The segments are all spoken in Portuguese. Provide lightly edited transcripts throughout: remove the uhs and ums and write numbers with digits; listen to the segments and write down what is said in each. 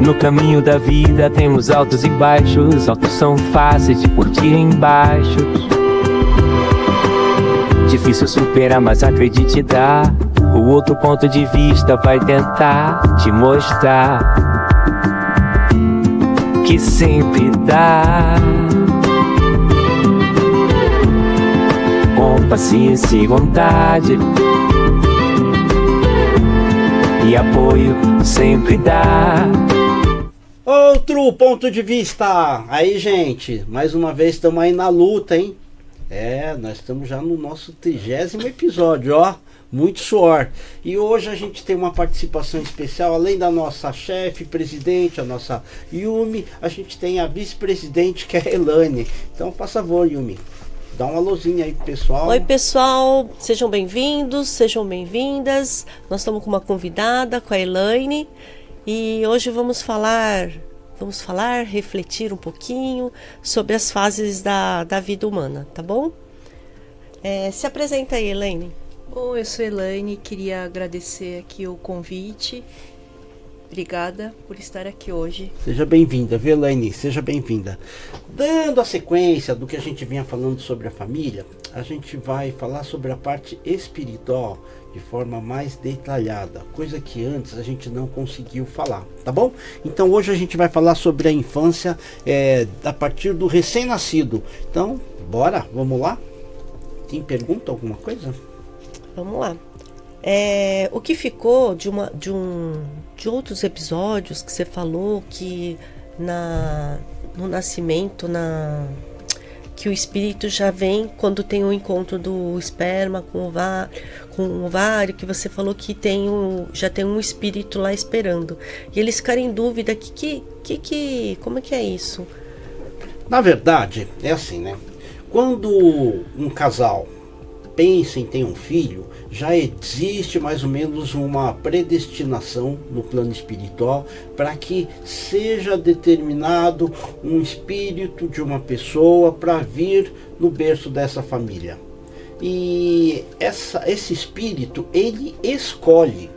No caminho da vida temos altos e baixos. Altos são fáceis de curtir embaixo. Difícil superar, mas acredite, dá. O outro ponto de vista vai tentar te mostrar que sempre dá. Com paciência e vontade e apoio sempre dá. Outro ponto de vista. Aí, gente, mais uma vez estamos aí na luta, hein? Nós estamos já no nosso 30º episódio, ó. Muito suor. E hoje a gente tem uma participação especial, além da nossa chefe, presidente, a nossa Yumi, a gente tem a vice-presidente, que é a Elaine. Então, por favor, Yumi, dá uma alôzinha aí pro pessoal. Oi, pessoal, sejam bem-vindos, sejam bem-vindas. Nós estamos com uma convidada, com a Elaine, e hoje vamos falar, refletir um pouquinho sobre as fases da vida humana, tá bom? Se apresenta aí, Elaine. Bom, eu sou Elaine, queria agradecer aqui o convite. Obrigada por estar aqui hoje. Seja bem-vinda, viu, Elaine? Seja bem-vinda. Dando a sequência do que a gente vinha falando sobre a família, a gente vai falar sobre a parte espiritual de forma mais detalhada, coisa que antes a gente não conseguiu falar, tá bom? Então hoje a gente vai falar sobre a infância a partir do recém-nascido. Então, bora, vamos lá? Tem pergunta, alguma coisa? Vamos lá. O que ficou de outros episódios que você falou que no nascimento, que o espírito já vem quando tem o encontro do esperma com o ovário, que você falou que já tem um espírito lá esperando. E eles ficaram em dúvida como é que é isso? Na verdade, é assim, né? Quando um casal pensa em ter um filho, já existe mais ou menos uma predestinação no plano espiritual para que seja determinado um espírito de uma pessoa para vir no berço dessa família. E esse espírito, ele escolhe.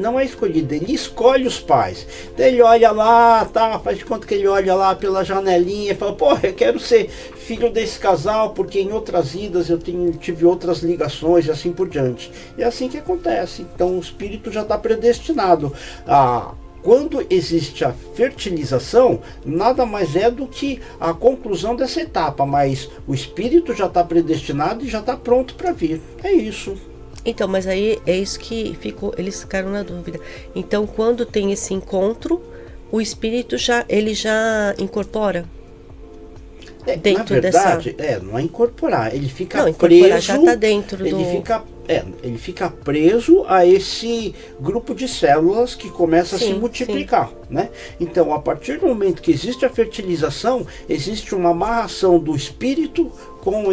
Não é escolhido, ele escolhe os pais. Então ele olha lá, faz de conta que ele olha lá pela janelinha e fala, eu quero ser filho desse casal porque em outras vidas eu tive outras ligações e assim por diante. E é assim que acontece. Então o espírito já está predestinado. Quando existe a fertilização, nada mais é do que a conclusão dessa etapa, mas o espírito já está predestinado e já está pronto para vir. É isso. Então, mas aí é isso que eles ficaram na dúvida. Então, quando tem esse encontro, o espírito já incorpora dentro na verdade, dessa... não é incorporar, ele fica preso. Já está dentro ele fica preso a esse grupo de células que começa a se multiplicar, né? Então, a partir do momento que existe a fertilização, existe uma amarração do espírito com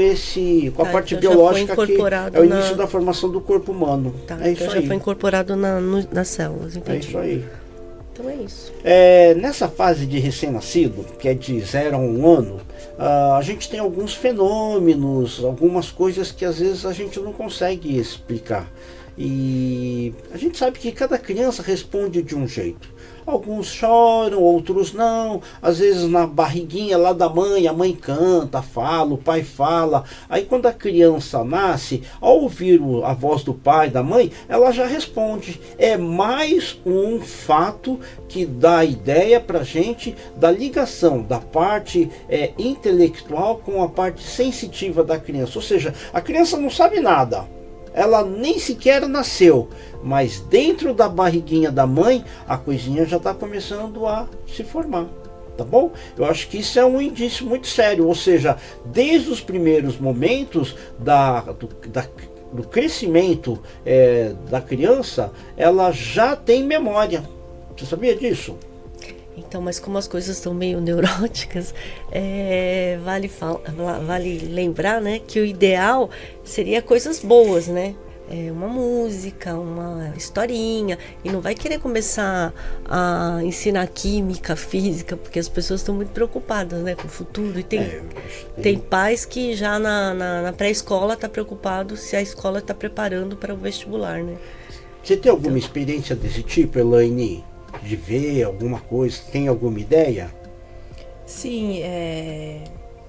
a parte biológica, que é o início da formação do corpo humano. É isso aí. Já foi incorporado nas células, entendi. É isso aí. Então é isso. Nessa fase de recém-nascido, que é de 0 a 1 ano, a gente tem alguns fenômenos, algumas coisas que às vezes a gente não consegue explicar. E a gente sabe que cada criança responde de um jeito. Alguns choram, outros não. Às vezes na barriguinha lá da mãe, a mãe canta, fala, o pai fala. Aí quando a criança nasce, ao ouvir a voz do pai, da mãe, ela já responde. É mais um fato que dá a ideia pra gente da ligação da parte intelectual com a parte sensitiva da criança. Ou seja, a criança não sabe nada. Ela nem sequer nasceu, mas dentro da barriguinha da mãe, a coisinha já está começando a se formar, tá bom? Eu acho que isso é um indício muito sério, ou seja, desde os primeiros momentos do crescimento da criança, ela já tem memória. Você sabia disso? Então, mas como as coisas estão meio neuróticas, vale lembrar, né, que o ideal seria coisas boas, né? Uma música, uma historinha, e não vai querer começar a ensinar química, física, porque as pessoas estão muito preocupadas, né, com o futuro, e tem pais que já na pré-escola tá preocupado se a escola está preparando para o vestibular, né? Você tem alguma experiência desse tipo, Elaine? de ver alguma coisa? Tem alguma ideia? Sim,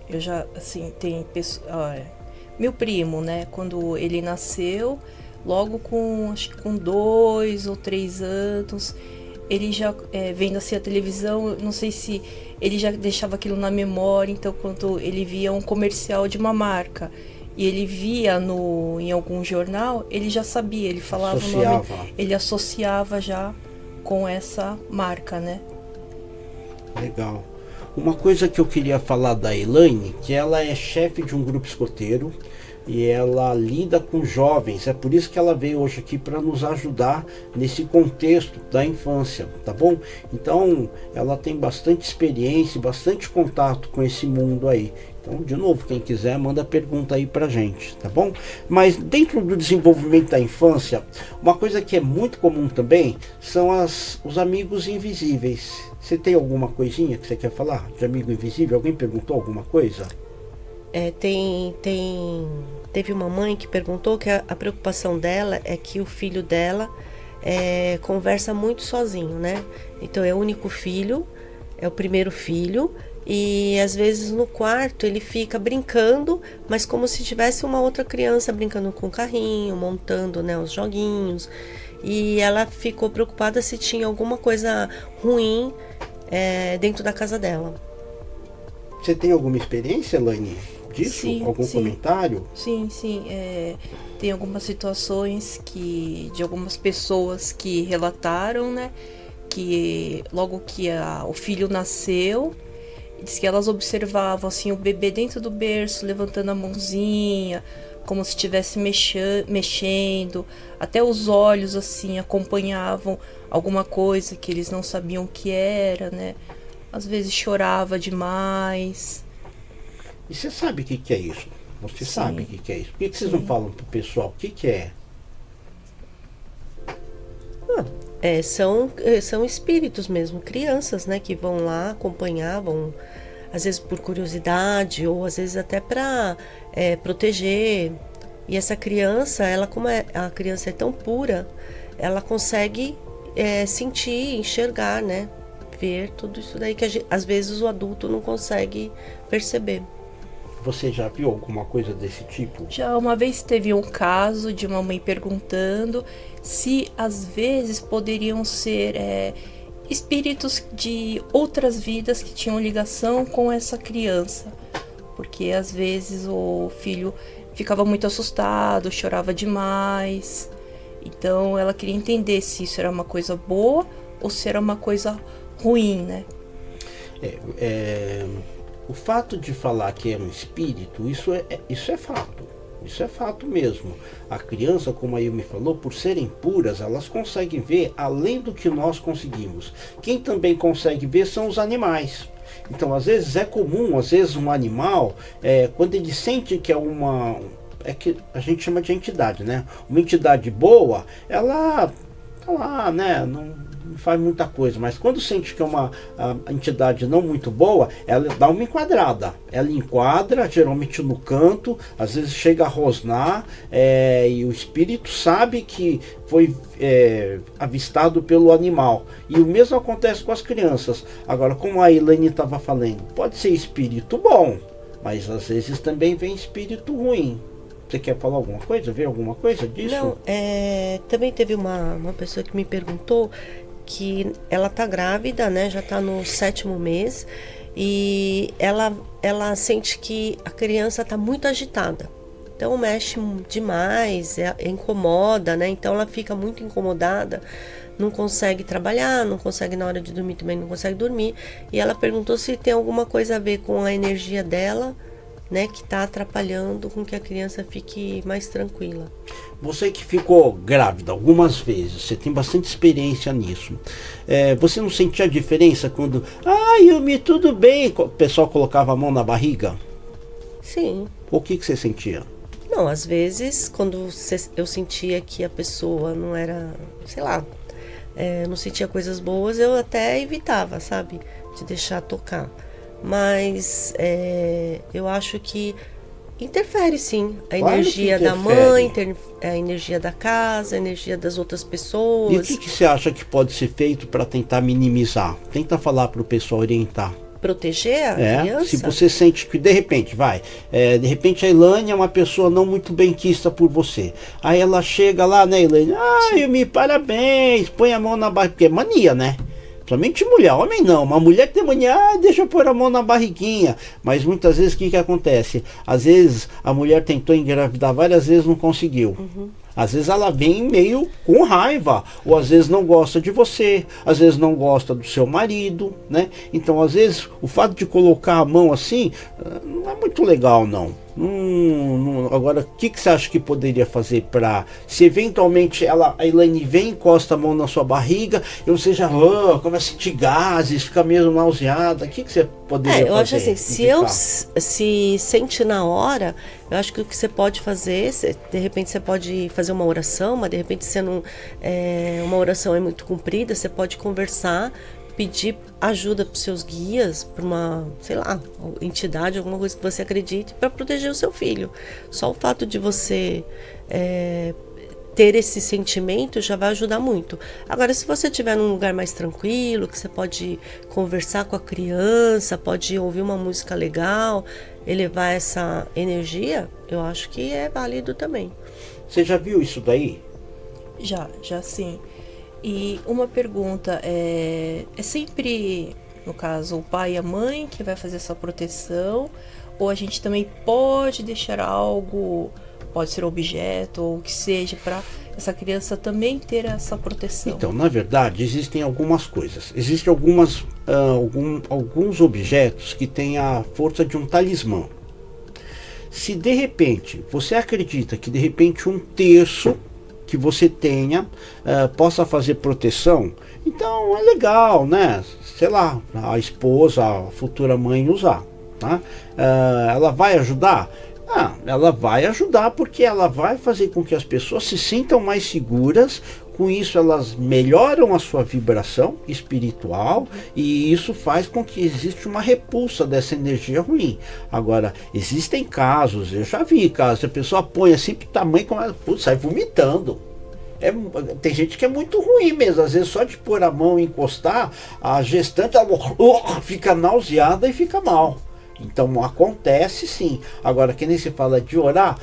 eu já, assim, tem pessoa, meu primo, né, quando ele nasceu, logo acho que com 2 ou 3 anos, ele já, vendo assim a televisão, não sei se ele já deixava aquilo na memória, então quando ele via um comercial de uma marca, e ele via em algum jornal, ele já sabia, ele falava o nome, ele associava já com essa marca, né? Legal. Uma coisa que eu queria falar da Elaine, que ela é chefe de um grupo escoteiro e ela lida com jovens, é por isso que ela veio hoje aqui para nos ajudar nesse contexto da infância, tá bom? Então ela tem bastante experiência, bastante contato com esse mundo aí. Então, de novo, quem quiser manda pergunta aí pra gente, tá bom? Mas dentro do desenvolvimento da infância, uma coisa que é muito comum também são os amigos invisíveis. Você tem alguma coisinha que você quer falar de amigo invisível? Alguém perguntou alguma coisa? Teve uma mãe que perguntou que a preocupação dela é que o filho dela conversa muito sozinho, né? Então é o único filho, é o primeiro filho, e às vezes no quarto ele fica brincando, mas como se tivesse uma outra criança brincando com o carrinho, montando, né, os joguinhos. E ela ficou preocupada se tinha alguma coisa ruim dentro da casa dela. Você tem alguma experiência, Elaine, disso? Sim, algum comentário? Sim. Tem algumas situações de algumas pessoas que relataram, né, que logo que o filho nasceu, diz que elas observavam assim o bebê dentro do berço, levantando a mãozinha, como se estivesse mexendo, até os olhos assim acompanhavam alguma coisa que eles não sabiam o que era, né? Às vezes chorava demais. E você sabe o que é isso? Você Sim. sabe o que é isso? Por que vocês não falam pro pessoal o que é? São espíritos mesmo, crianças, né, que vão lá acompanhar, vão, às vezes por curiosidade ou às vezes até para proteger. E essa criança, ela como a criança é tão pura, ela consegue sentir, enxergar, né, ver tudo isso daí que às vezes o adulto não consegue perceber. Você já viu alguma coisa desse tipo? Já uma vez teve um caso de uma mãe perguntando se às vezes poderiam ser espíritos de outras vidas que tinham ligação com essa criança. Porque às vezes o filho ficava muito assustado, chorava demais. Então ela queria entender se isso era uma coisa boa ou se era uma coisa ruim, né? O fato de falar que é um espírito, isso é fato. Isso é fato mesmo. A criança, como a Yumi falou, por serem puras, elas conseguem ver além do que nós conseguimos. Quem também consegue ver são os animais. Então, às vezes é comum, às vezes um animal, quando ele sente que é que a gente chama de entidade, né? Uma entidade boa, ela tá lá, né? Não faz muita coisa, mas quando sente que é uma entidade não muito boa, ela dá uma enquadrada. Ela enquadra, geralmente no canto, às vezes chega a rosnar, e o espírito sabe que foi avistado pelo animal. E o mesmo acontece com as crianças. Agora, como a Elaine estava falando, pode ser espírito bom, mas às vezes também vem espírito ruim. Você quer falar alguma coisa? Ver alguma coisa disso? Não, também teve uma pessoa que me perguntou que ela tá grávida, né? Já tá no 7º mês e ela sente que a criança tá muito agitada. Então mexe demais, incomoda, né? Então ela fica muito incomodada, não consegue trabalhar, não consegue na hora de dormir também, não consegue dormir. E ela perguntou se tem alguma coisa a ver com a energia dela, né, que está atrapalhando com que a criança fique mais tranquila. Você que ficou grávida algumas vezes, você tem bastante experiência nisso. Você não sentia a diferença quando, Yumi, tudo bem, o pessoal colocava a mão na barriga? Sim. O que você sentia? Não, às vezes, quando eu sentia que a pessoa não era, sei lá, não sentia coisas boas, eu até evitava, sabe, de deixar tocar. Mas eu acho que Interfere sim. A Claro energia que da interfere. mãe, a energia da casa, a energia das outras E o pessoas. que você acha que pode ser feito para tentar minimizar? Tenta falar para o pessoal orientar. Proteger a criança? Se você sente que de repente, de repente a Elaine é uma pessoa não muito benquista por você. Aí ela chega lá, né, Elaine? Ai, me parabéns, põe a mão na barriga, porque é mania, né? Somente mulher, homem não. Uma mulher que tem mania, deixa eu pôr a mão na barriguinha. Mas muitas vezes o que acontece? Às vezes a mulher tentou engravidar várias vezes, não conseguiu. Às vezes ela vem meio com raiva, ou às vezes não gosta de você, às vezes não gosta do seu marido, né? Então às vezes o fato de colocar a mão assim não é muito legal não. Agora, o que você acha que poderia fazer para, se eventualmente a Elaine vem, encosta a mão na sua barriga e você já começa a sentir gases, fica mesmo nauseada, o que você poderia fazer? Eu acho assim, se sente na hora, eu acho que o que você pode fazer, de repente você pode fazer uma oração, mas de repente você não, uma oração é muito comprida, você pode conversar, pedir ajuda para os seus guias, para uma, sei lá, entidade, alguma coisa que você acredite, para proteger o seu filho. Só o fato de você ter esse sentimento já vai ajudar muito. Agora, se você estiver num lugar mais tranquilo, que você pode conversar com a criança, pode ouvir uma música legal, elevar essa energia, eu acho que é válido também. Você já viu isso daí? Já sim. E uma pergunta, é sempre, no caso, o pai e a mãe que vai fazer essa proteção, ou a gente também pode deixar algo, pode ser objeto ou o que seja, para essa criança também ter essa proteção? Então, na verdade, existem algumas coisas. Existem alguns objetos que têm a força de um talismã. Se de repente você acredita que de repente um terço que você tenha possa fazer proteção, então é legal, né? Sei lá, a esposa, a futura mãe usar, tá? Ela vai ajudar? Ela vai ajudar porque ela vai fazer com que as pessoas se sintam mais seguras. Com isso elas melhoram a sua vibração espiritual e isso faz com que exista uma repulsa dessa energia ruim. Agora, existem casos, eu já vi casos, a pessoa põe assim pro tamanho, sai vomitando. Tem gente que é muito ruim mesmo, às vezes só de pôr a mão e encostar, a gestante ela fica nauseada e fica mal. Então acontece sim. Agora, que nem se fala de orar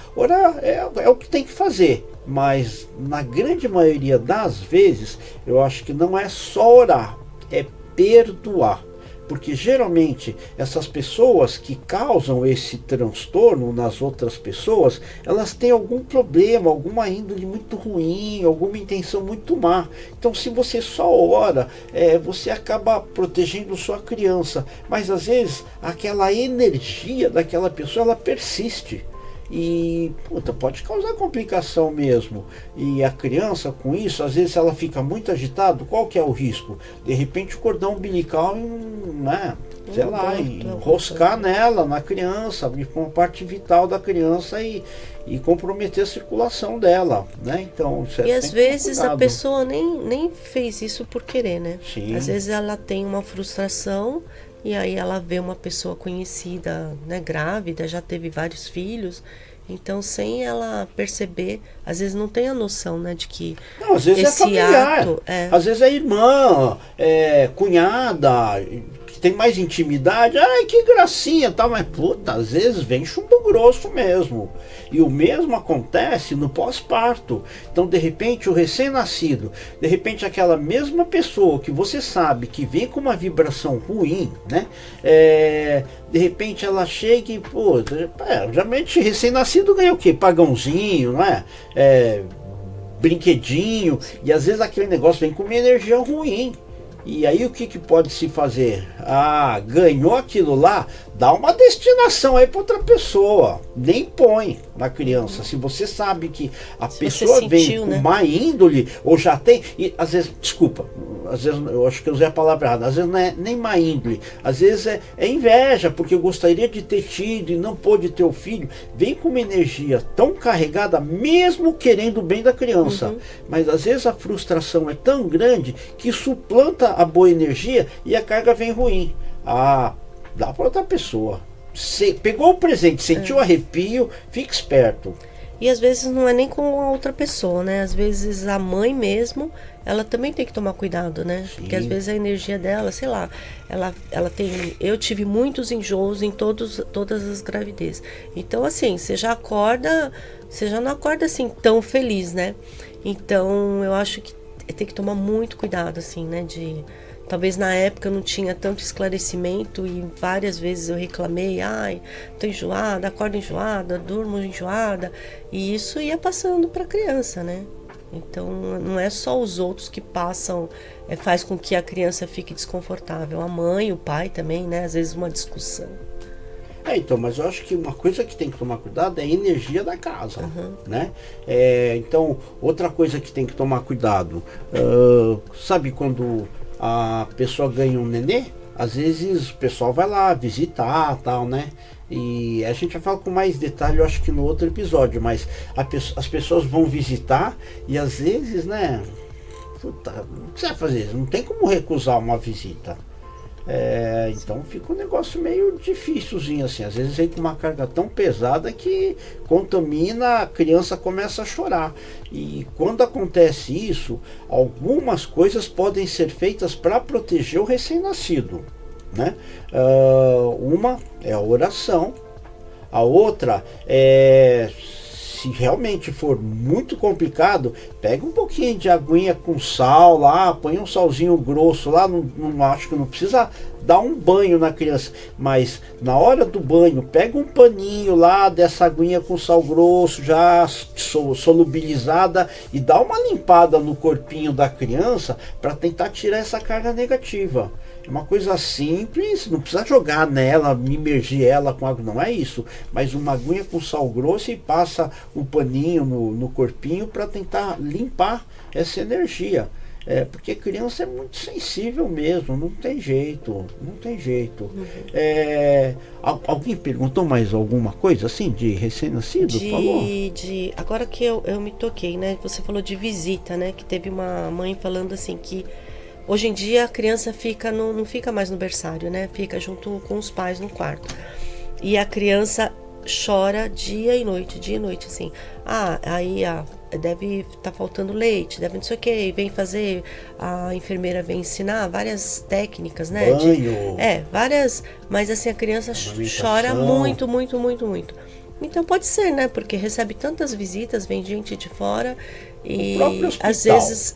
é o que tem que fazer. Mas na grande maioria das vezes, eu acho que não é só orar, é perdoar. Porque geralmente essas pessoas que causam esse transtorno nas outras pessoas, elas têm algum problema, alguma índole muito ruim, alguma intenção muito má. Então se você só ora, você acaba protegendo sua criança. Mas às vezes aquela energia daquela pessoa, ela persiste. E pode causar complicação mesmo. E a criança com isso, às vezes ela fica muito agitada, qual que é o risco? De repente o cordão umbilical, enroscar nela, na criança, com a parte vital da criança e comprometer a circulação dela, né? Então, e às vezes a pessoa nem fez isso por querer, né? Sim. Às vezes ela tem uma frustração e aí ela vê uma pessoa conhecida, né, grávida, já teve vários filhos, então sem ela perceber, às vezes não tem a noção, né, de que não, às vezes esse familiar, ato às vezes é irmã, cunhada, que tem mais intimidade, ai que gracinha, tal, mas às vezes vem chumbo grosso mesmo. E o mesmo acontece no pós-parto. Então, de repente, o recém-nascido, de repente aquela mesma pessoa que você sabe que vem com uma vibração ruim, né? De repente ela chega e, geralmente recém-nascido ganha o quê? Pagãozinho, não é? Brinquedinho, e às vezes aquele negócio vem com uma energia ruim. E aí o que pode se fazer? Ganhou aquilo lá, dá uma destinação aí para outra pessoa. Nem põe na criança. Se você sabe que a pessoa vem com má índole, ou já tem, e às vezes, às vezes eu acho que eu usei a palavra errada, às vezes não é nem má índole, às vezes é inveja, porque eu gostaria de ter tido e não pôde ter o filho, vem com uma energia tão carregada, mesmo querendo o bem da criança, mas às vezes a frustração é tão grande que suplanta a boa energia e a carga vem ruim. Dá para outra pessoa. pegou o presente, sentiu arrepio, fica esperto. E às vezes não é nem com a outra pessoa, né? Às vezes a mãe mesmo, ela também tem que tomar cuidado, né? Sim. Porque às vezes a energia dela, sei lá, ela tem... Eu tive muitos enjoos em todas as gravidez. Então, assim, você já não acorda assim tão feliz, né? Então, eu acho que tem que tomar muito cuidado, assim, né? Talvez na época eu não tinha tanto esclarecimento e várias vezes eu reclamei, tô enjoada, acordo enjoada, durmo enjoada, e isso ia passando para a criança, né? Então não é só os outros que passam, faz com que a criança fique desconfortável, a mãe, o pai também, né? Às vezes uma discussão. Então, mas eu acho que uma coisa que tem que tomar cuidado é a energia da casa, né? Então, outra coisa que tem que tomar cuidado, sabe quando a pessoa ganha um nenê, às vezes o pessoal vai lá visitar, tal, né? E a gente já fala com mais detalhe, eu acho que no outro episódio, mas as pessoas vão visitar e às vezes, né? Puta, o que você vai fazer? Não tem como recusar uma visita. Então fica um negócio meio dificilzinho assim. Às vezes vem com uma carga tão pesada que contamina, a criança começa a chorar. E quando acontece isso, algumas coisas podem ser feitas para proteger o recém-nascido, né? Uma é a oração, a outra é, se realmente for muito complicado, pega um pouquinho de aguinha com sal lá, põe um salzinho grosso lá, não acho que não precisa dar um banho na criança, mas na hora do banho, pega um paninho lá dessa aguinha com sal grosso, já solubilizada, e dá uma limpada no corpinho da criança para tentar tirar essa carga negativa. É uma coisa simples, não precisa jogar nela, imergir ela com água, não é isso. Mas uma aguinha com sal grosso e passa um paninho no corpinho para tentar limpar essa energia. Porque criança é muito sensível mesmo, não tem jeito. Alguém perguntou mais alguma coisa assim de recém-nascido? Falou? Agora que eu me toquei, né? Você falou de visita, né? Que teve uma mãe falando assim que hoje em dia a criança não fica mais no berçário, né? Fica junto com os pais no quarto. E a criança chora dia e noite, assim. Deve estar faltando leite, deve não sei o que, vem fazer, a enfermeira vem ensinar várias técnicas, né? Banho. Várias, mas assim, a criança chora muito. Então pode ser, né? Porque recebe tantas visitas, vem gente de fora e às vezes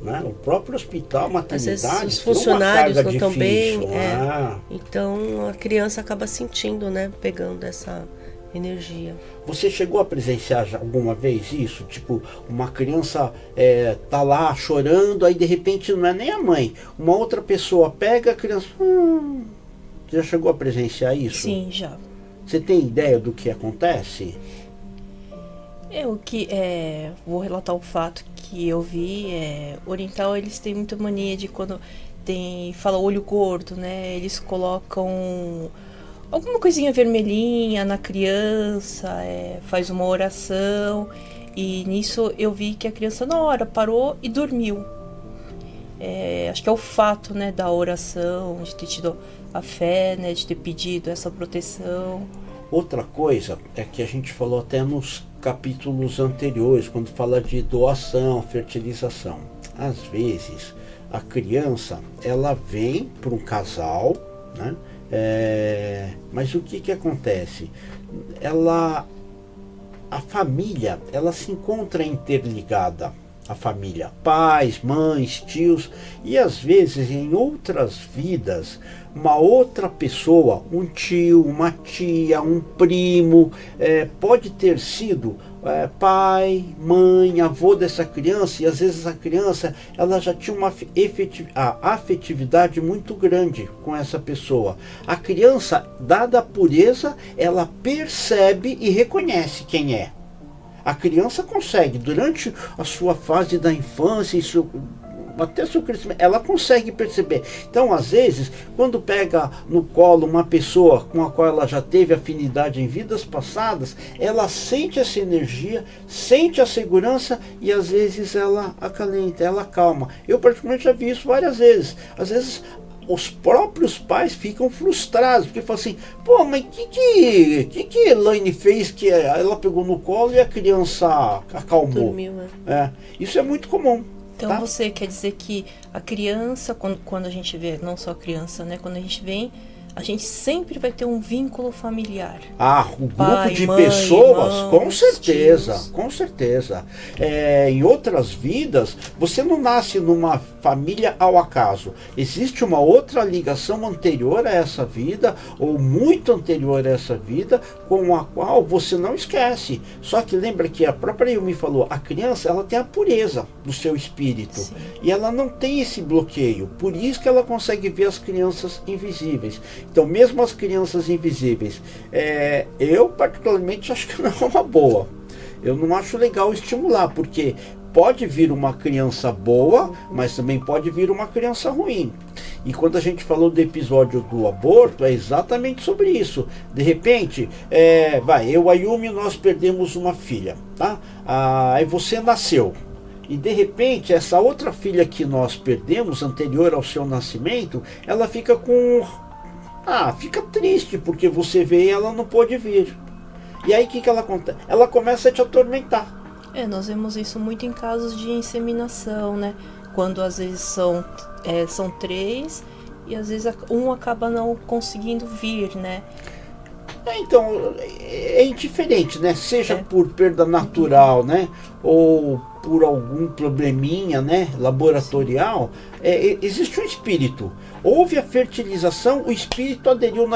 né? O próprio hospital, maternidade, às vezes os funcionários não estão bem, Ah. Então a criança acaba sentindo, né? Pegando essa energia. Você chegou a presenciar já alguma vez isso? Tipo, uma criança tá lá chorando, aí de repente não é nem a mãe, uma outra pessoa pega a criança. Você já chegou a presenciar isso? Sim, já. Você tem ideia do que acontece? Vou relatar o fato que eu vi. Oriental, eles têm muita mania de quando fala olho gordo, né? Eles colocam alguma coisinha vermelhinha na criança, faz uma oração, e nisso eu vi que a criança na hora parou e dormiu. Acho que é o fato, né, da oração, de ter tido a fé, né, de ter pedido essa proteção. Outra coisa é que a gente falou até nos capítulos anteriores, quando fala de doação, fertilização. Às vezes a criança, ela vem para um casal, né? Mas o que acontece? A família, ela se encontra interligada. A família, pais, mães, tios, e às vezes em outras vidas, uma outra pessoa, um tio, uma tia, um primo, pode ter sido pai, mãe, avô dessa criança, e às vezes a criança ela já tinha uma afetividade muito grande com essa pessoa. A criança, dada a pureza, ela percebe e reconhece quem é. A criança consegue, durante a sua fase da infância, até seu crescimento, ela consegue perceber. Então, às vezes, quando pega no colo uma pessoa com a qual ela já teve afinidade em vidas passadas, ela sente essa energia, sente a segurança e às vezes ela acalenta, ela acalma. Eu particularmente já vi isso várias vezes. Às vezes os próprios pais ficam frustrados, porque falam assim, pô, mas que Elaine fez que ela pegou no colo e a criança acalmou? Dormiu, né? Isso é muito comum. Então tá? você quer dizer que a criança, quando a gente vê, não só a criança, né? Quando a gente vem, a gente sempre vai ter um vínculo familiar. O grupo Pai, de mãe, pessoas, irmãos, com certeza, tios. com certeza. Em outras vidas, você não nasce numa família ao acaso. Existe uma outra ligação anterior a essa vida, ou muito anterior a essa vida, com a qual você não esquece. Só que lembra que a própria Yumi falou, a criança, ela tem a pureza do seu espírito. Sim. E ela não tem esse bloqueio. Por isso que ela consegue ver as crianças invisíveis. Então, mesmo as crianças invisíveis, eu particularmente acho que não é uma boa. Eu não acho legal estimular, porque pode vir uma criança boa, mas também pode vir uma criança ruim. E quando a gente falou do episódio do aborto, é exatamente sobre isso. De repente, eu e a Yumi, nós perdemos uma filha, tá? Aí você nasceu. E de repente, essa outra filha que nós perdemos, anterior ao seu nascimento, ela fica fica triste, porque você veio e ela não pôde vir. E aí o que ela acontece? Ela começa a te atormentar. Nós vemos isso muito em casos de inseminação, né? Quando às vezes são 3 e às vezes um acaba não conseguindo vir, né? Então, é indiferente, né? Seja por perda natural, né? Ou por algum probleminha, né? Laboratorial. Existe um espírito. Houve a fertilização, o espírito aderiu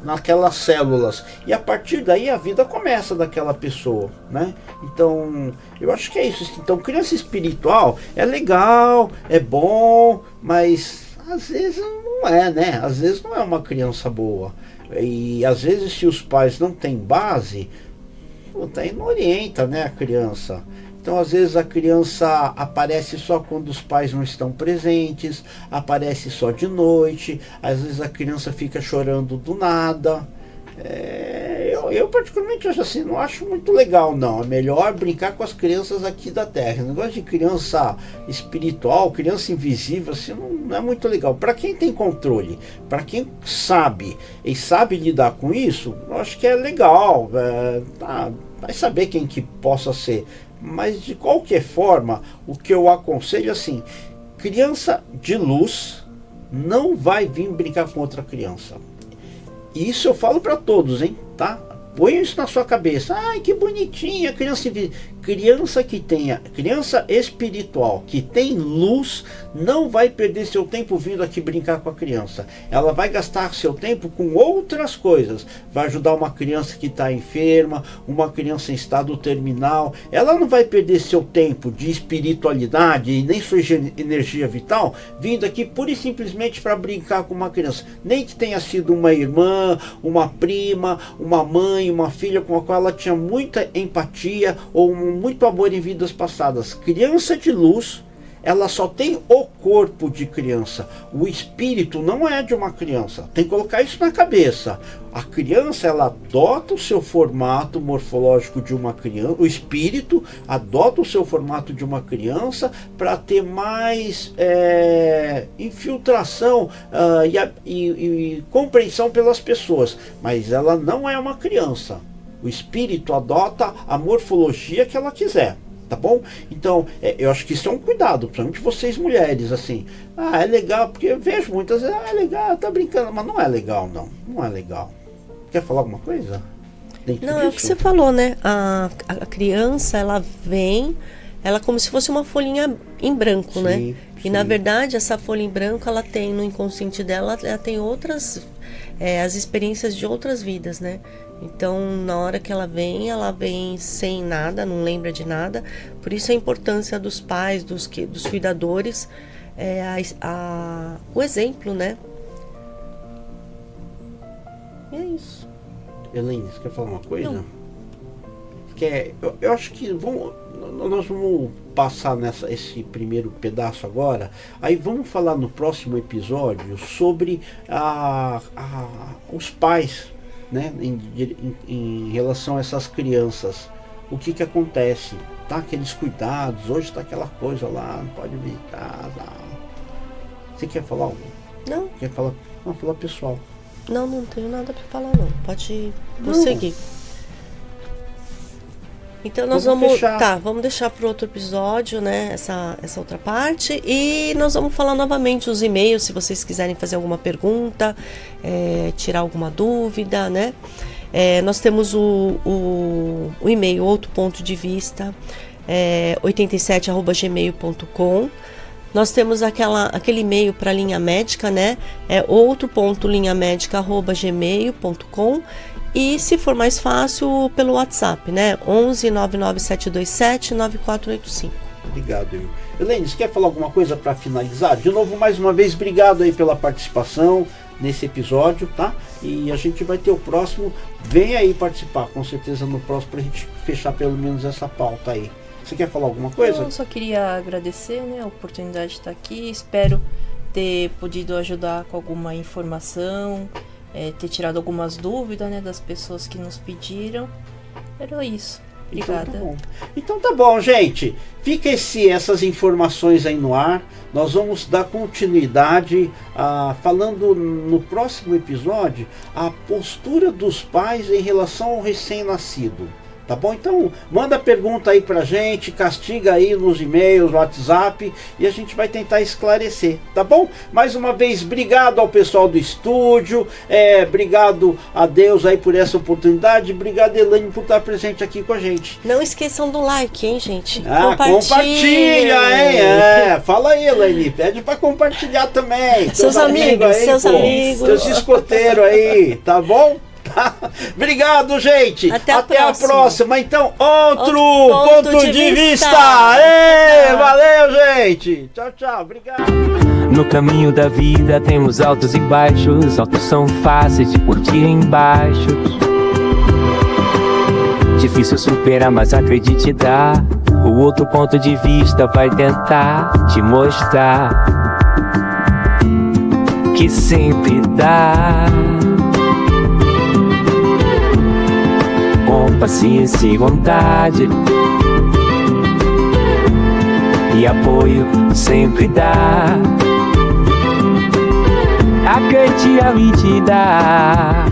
naquelas células. E a partir daí a vida começa daquela pessoa, né? Então, eu acho que é isso. Então, criança espiritual é legal, é bom, mas às vezes não é, né? Às vezes não é uma criança boa. E às vezes, se os pais não têm base, aí não orienta, né, a criança. Então, às vezes a criança aparece só quando os pais não estão presentes, aparece só de noite, às vezes a criança fica chorando do nada. Eu particularmente acho assim, não acho muito legal, não. É melhor brincar com as crianças aqui da Terra. Esse negócio de criança espiritual, criança invisível, assim, não é muito legal. Para quem tem controle, para quem sabe e sabe lidar com isso, eu acho que é legal. Vai saber quem que possa ser. Mas de qualquer forma, o que eu aconselho assim, criança de luz não vai vir brincar com outra criança. Isso eu falo para todos, hein, tá? Põe isso na sua cabeça. Ai, que bonitinha, criança espiritual que tem luz, não vai perder seu tempo vindo aqui brincar com a criança. Ela vai gastar seu tempo com outras coisas. Vai ajudar uma criança que está enferma, uma criança em estado terminal. Ela não vai perder seu tempo de espiritualidade e nem sua energia vital vindo aqui pura e simplesmente para brincar com uma criança. Nem que tenha sido uma irmã, uma prima, uma mãe, uma filha com a qual ela tinha muita empatia ou muito amor em vidas passadas. Criança de luz, ela só tem o corpo de criança. O espírito não é de uma criança. Tem que colocar isso na cabeça. A criança, ela adota o seu formato morfológico de uma criança. O espírito adota o seu formato de uma criança para ter mais infiltração e compreensão pelas pessoas. Mas ela não é uma criança. O espírito adota a morfologia que ela quiser. Tá bom? Então, eu acho que isso é um cuidado, principalmente vocês mulheres, assim. É legal, porque eu vejo muitas vezes, é legal, tá brincando, mas não é legal, não. Não é legal. Quer falar alguma coisa? Não, é o que você falou, né? A criança, ela vem, ela como se fosse uma folhinha em branco, sim, né? Sim. E na verdade, essa folha em branco, ela tem no inconsciente dela, ela tem outras, as experiências de outras vidas, né? Então, na hora que ela vem sem nada, não lembra de nada. Por isso a importância dos pais, dos cuidadores, o exemplo, né? E é isso. Elaine, você quer falar uma coisa? Não. Eu acho que nós vamos passar esse primeiro pedaço agora. Aí vamos falar no próximo episódio sobre os pais, né, em relação a essas crianças. O que acontece? Tá aqueles cuidados, hoje tá aquela coisa lá, não pode brincar, Você quer falar algo? Não, Quer falar? Não, falar pessoal. não tenho nada para falar não. Pode prosseguir. Então nós vamos fechar. vamos deixar para outro episódio, né, essa outra parte, e nós vamos falar novamente os e-mails, se vocês quiserem fazer alguma pergunta, tirar alguma dúvida, né? Nós temos o e-mail outro ponto de vista 87@gmail.com. Nós temos aquele e-mail para linha médica, né? outro.linhamédica@gmail.com. E se for mais fácil, pelo WhatsApp, né? 11 99727 9485. Obrigado, Emil. Elaine, você quer falar alguma coisa para finalizar? De novo, mais uma vez, obrigado aí pela participação nesse episódio, tá? E a gente vai ter o próximo. Vem aí participar, com certeza, no próximo, pra gente fechar pelo menos essa pauta aí. Você quer falar alguma coisa? Eu só queria agradecer, né, a oportunidade de estar aqui. Espero ter podido ajudar com alguma informação, ter tirado algumas dúvidas, né, das pessoas que nos pediram. Era isso. Obrigada. Então tá bom, gente. Fica essas informações aí no ar. Nós vamos dar continuidade falando no próximo episódio a postura dos pais em relação ao recém-nascido. Tá bom? Então, manda pergunta aí pra gente, castiga aí nos e-mails, WhatsApp, e a gente vai tentar esclarecer, tá bom? Mais uma vez, obrigado ao pessoal do estúdio, obrigado a Deus aí por essa oportunidade, obrigado, Elaine, por estar presente aqui com a gente. Não esqueçam do like, hein, gente? Compartilha, hein? Fala aí, Elaine, pede pra compartilhar também. Seus amigos aí, seus amigos. Seus escoteiros aí, tá bom? Obrigado, gente. Até a próxima. Então, outro ponto de vista. Valeu, gente. Tchau, tchau. Obrigado. No caminho da vida temos altos e baixos. Altos são fáceis de curtir embaixo. Difícil superar, mas acredite, dá. O outro ponto de vista vai tentar te mostrar que sempre dá. Com paciência e vontade, e apoio sempre dá. A Cantiamin te dá.